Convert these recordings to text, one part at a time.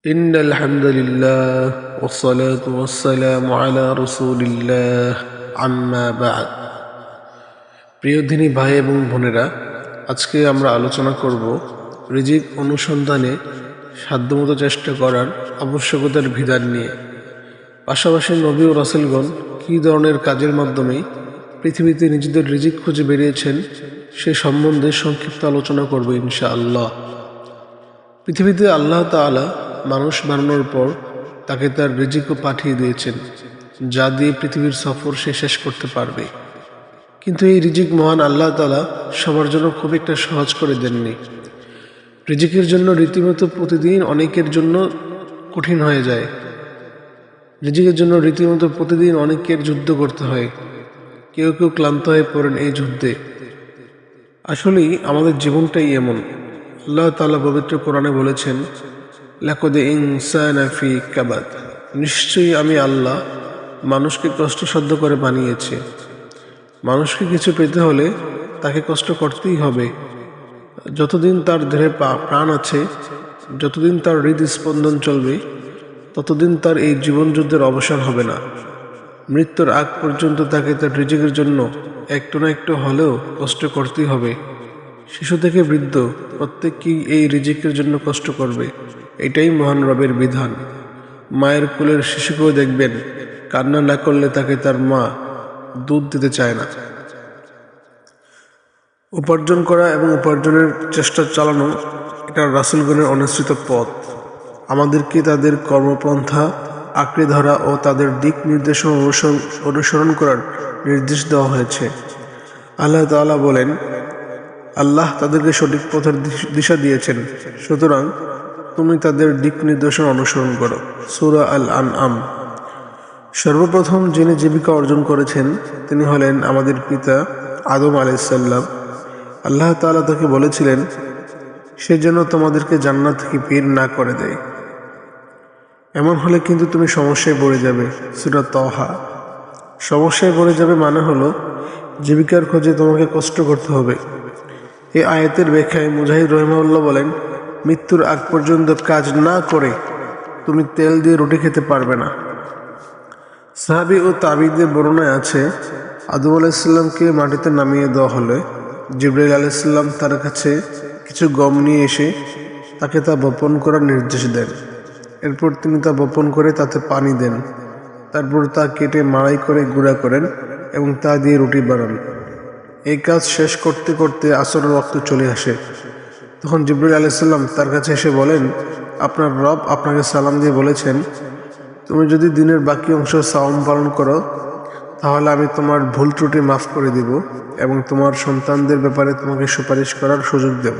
إن الحمد لله والصلاة والسلام على رسول الله عما بعد প্রিয় দিনী ভাই এবং বোনেরা, আজকে আমরা আলোচনা করব রিজিক অনুসন্ধানে সাধ্যমতো চেষ্টা করার আবশ্যকতার বিধান নিয়ে। পাশাপাশি নবী ও রাসূলগণ কী ধরনের কাজের মাধ্যমে পৃথিবীতে নিজেদের রিজিক খুঁজে বেরিয়েছেন সে সম্বন্ধে সংক্ষিপ্ত আলোচনা করব ইনশাআল্লাহ। পৃথিবীতে আল্লাহ তাআলা মানুষ বানানোর পর তাকে তার রিজিকও পাঠিয়ে দিয়েছেন, যা দিয়ে পৃথিবীর সফর সে শেষ করতে পারবে। কিন্তু এই রিজিক মহান আল্লাহ তাআলা সবার জন্য খুব একটা সহজ করে দেননি। রিজিকের জন্য রীতিমতো প্রতিদিন অনেকের জন্য কঠিন হয়ে যায়। রিজিকের জন্য রীতিমতো প্রতিদিন অনেকের যুদ্ধ করতে হয়। কেউ কেউ ক্লান্ত হয়ে পড়েন এই যুদ্ধে। আসলেই আমাদের জীবনটাই এমন। আল্লাহ তাআলা পবিত্র কোরআনে বলেছেন, লাকাদ ইনসানা ফি কাবাদ, নিশ্চয়ই আমি আল্লাহ মানুষকে কষ্টসাধ্য করে বানিয়েছি। মানুষকে কিছু পেতে হলে তাকে কষ্ট করতেই হবে। যতদিন তার দেহে প্রাণ আছে, যতদিন তার হৃদস্পন্দন চলবে, ততদিন তার এই জীবনযুদ্ধের অবসান হবে না। মৃত্যুর আগ পর্যন্ত তাকে তার রিজিকের জন্য একটু না একটু হলেও কষ্ট করতেই হবে। শিশু থেকে বৃদ্ধ প্রত্যেককেই এই রিজিকের জন্য কষ্ট করবে। এটাই মহান রবের বিধান। মায়ের কোলের শিশুকেও দেখবেন, কান্না না করলে তাকে তার মা দুধ দিতে চায় না। উপার্জন করা এবং উপার্জনের চেষ্টা চালানো এটা রাসূলগণের অনুসৃত পথ। আমাদেরকে তাদের কর্মপন্থা আঁকড়ে ধরা ও তাদের দিক নির্দেশনা অনুসরণ করার নির্দেশ দেওয়া হয়েছে। আল্লাহ তাআলা বলেন, আল্লাহ তাদেরকে সঠিক পথের দিশা দিয়েছেন, সুতরাং তুমি তাদের দিক নির্দেশনা অনুসরণ করো। সূরা আল আনআম। সর্বপ্রথম যিনি জীবিকা অর্জন করেছেন তিনি হলেন আমাদের পিতা আদম আলাইহিস সালাম। আল্লাহ তাআলা তাকে বলেছিলেন সে যেন তোমাদেরকে জান্নাত থেকে বের না করে দেয়। এমন হলে কিন্তু তুমি সমস্যায় পড়ে যাবে। সূরা তাহা। সমস্যায় পড়ে যাবে মানে হলো জীবিকার খোঁজে তোমাকে কষ্ট করতে হবে। এই আয়াতের ব্যাখ্যায় মুজাহিদ রাহিমাহুল্লাহ বলেন, মৃত্যুর আগ পর্যন্ত কাজ না করে তুমি তেল দিয়ে রুটি খেতে পারবে না। সাহাবী ও তাবিঈদের বর্ণনায় আছে, আদম আলাইহিস সালামকে মাটিতে নামিয়ে দেওয়া হলে জিবরাইল আলাইহিস সালাম তার কাছে কিছু গম নিয়ে এসে তাকে তা বপন করার নির্দেশ দেন। এরপর তিনি তা বপন করে তাতে পানি দেন। তারপর তা কেটে মাড়াই করে গুঁড়া করেন এবং তা দিয়ে রুটি বানান। এই কাজ শেষ করতে করতে আসরের ওয়াক্ত চলে আসে। তখন জিবরাইল আলাইহিস সালাম তার কাছে এসে বলেন, আপনার রব আপনাকে সালাম দিয়ে বলেছেন, তুমি যদি দিনের বাকি অংশ সাওম পালন করো তাহলে আমি তোমার ভুল ত্রুটি মাফ করে দিব এবং তোমার সন্তানদের ব্যাপারে তোমাকে সুপারিশ করার সুযোগ দেব।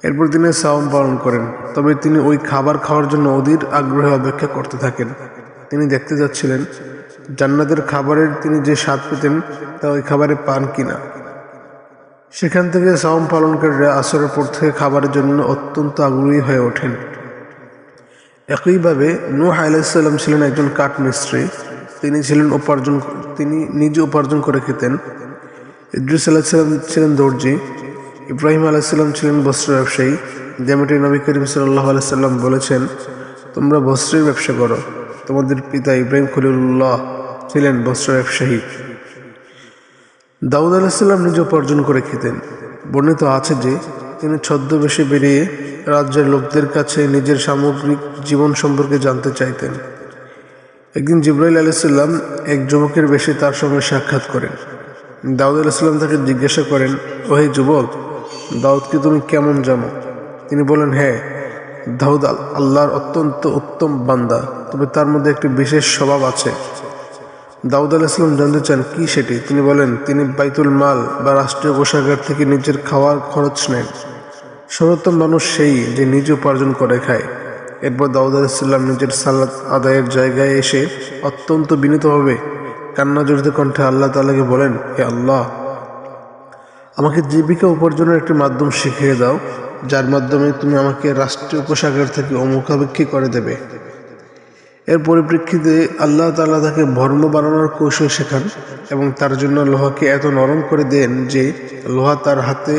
এরপর তিনি সাওম পালন করেন। তবে তিনি ওই খাবার খাওয়ার জন্য অধীর আগ্রহে অপেক্ষা করতে থাকেন। তিনি দেখতে যাচ্ছিলেন জান্নাতের খাবারের তিনি যে স্বাদ পেতেন তা ওই খাবারে পান কিনা। সেখান থেকে সাওম পালনকারীরা আসরের পর থেকে খাবারের জন্য অত্যন্ত আগ্রহী হয়ে ওঠেন। একইভাবে নূহ আলাইহিস সালাম ছিলেন একজন কাঠমিস্ত্রি। তিনি নিজে উপার্জন করে খেতেন। ইদ্রিস আলাইহিস সালাম ছিলেন দর্জি। ইব্রাহিম আলাইহিস সালাম ছিলেন বস্ত্র ব্যবসায়ী। যেমনটি নবী করিম সাল্লাল্লাহু আলাইহি সাল্লাম বলেছেন, তোমরা বস্ত্রের ব্যবসা করো। তোমাদের পিতা ইব্রাহিম খলিলুল্লাহ ছিলেন বস্ত্র ব্যবসায়ী। দাউদ আলাইহিস সালাম নিজে উপার্জন করে খেতেন। বর্ণিত আছে যে তিনি ছদ্মবেশে বেরিয়ে রাজ্যের লোকদের কাছে নিজের সামগ্রিক জীবন সম্পর্কে জানতে চাইতেন। একদিন জিবরাইল আলাইহিস সালাম এক যুবকের বেশে তার সঙ্গে সাক্ষাৎ করেন। দাউদ আলাইহিস সালাম তাকে জিজ্ঞাসা করেন, ও হে যুবক, দাউদকে তুমি কেমন জানো? তিনি বলেন, হ্যাঁ, দাউদ আল্লাহর অত্যন্ত উত্তম বান্দা, তবে তার মধ্যে একটি বিশেষ স্বভাব আছে। দাউদ আলাইহিস সালাম জানতে চান কি সেটি। তিনি বলেন, তিনি বাইতুল মাল বা রাষ্ট্রীয় কোষাগার থেকে নিজের খাওয়ার খরচ নেন। সর্বোত্তম মানুষ সেই যে নিজে উপার্জন করে খায়। এরপর দাউদ আলাইহিস সালাম নিজের সালাত আদায়ের জায়গায় এসে অত্যন্ত বিনীতভাবে কান্না জড়িত কণ্ঠে আল্লাহ তাআলাকে বলেন, হে আল্লাহ, আমাকে জীবিকা উপার্জনের একটি মাধ্যম শিখিয়ে দাও, যার মাধ্যমে তুমি আমাকে রাষ্ট্রীয় কোষাগার থেকে মুখাপেক্ষী করে দেবে। এর পরিপ্রেক্ষিতে আল্লাহ তাআলা তাকে ভর্ম বানানোর কৌশল শেখান এবং তার জন্য লোহাকে এত নরম করে দেন যে লোহা তার হাতে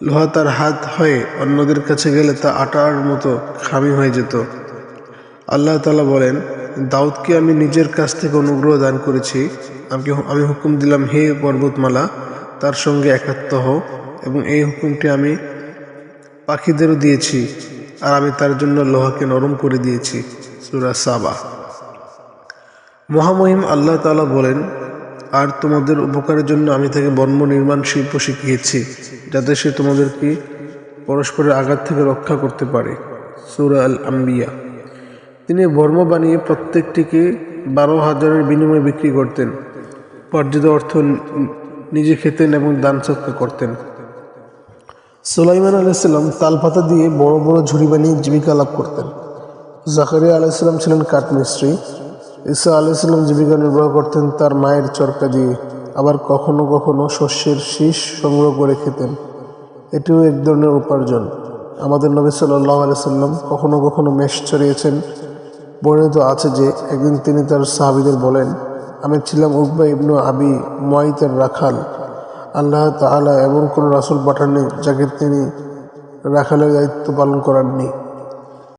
লোহা তার হাত হয়ে অন্যদের কাছে গেলে তা আটার মতো খামি হয়ে যেত। আল্লাহ তাআলা বলেন, দাউদকে আমি নিজের কাছ থেকে অনুগ্রহ দান করেছি। আমি হুকুম দিলাম, হে পর্বতমালা, তার সঙ্গে একাত্ম হও, এবং এই হুকুমটি আমি পাখিদেরও দিয়েছি, আর আমি তার জন্য লোহাকে নরম করে দিয়েছি। সূরা সাবা। মহামহিম আল্লাহ তাআলা বলেন, আর তোমাদের উপকারের জন্য আমি তাকে বর্ম নির্মাণ শিল্প শিখিয়েছি, যাতে সে তোমাদেরকে পরস্পরের আঘাত থেকে রক্ষা করতে পারে। সূরা আল আম্বিয়া। তিনি বর্ম বানিয়ে প্রত্যেকটিকে 12,000-এর বিনিময়ে বিক্রি করতেন। উপার্জিত অর্থ নিজে খেতেন এবং দান সদকা করতেন। সুলাইমান আলাইহিসসালাম তালপাতা দিয়ে বড় বড় ঝুড়ি বানিয়ে জীবিকা লাভ করতেন। জাকারিয়া আলাইহিসসালাম ছিলেন কাঠমিস্ত্রি। ঈসা আলাইহিসসালাম জীবিকা নির্বাহ করতেন তার মায়ের চরকা দিয়ে। আবার কখনো কখনো শস্যের শীষ সংগ্রহ করে খেতেন। এটিও এক ধরনের উপার্জন। আমাদের নবী সাল্লাল্লাহু আলাইহি সাল্লাম কখনো কখনো মেষ চড়িয়েছেন। বর্ণিত আছে যে একদিন তিনি তার সাহাবীদের বলেন, আমি ছিলাম উকবা ইবনু আবি মুআইতের রাখাল। আল্লাহ তাআলা এমন কোন রাসূল পাঠাননি যাকে তিনি রাখালের দায়িত্ব পালন করাননি।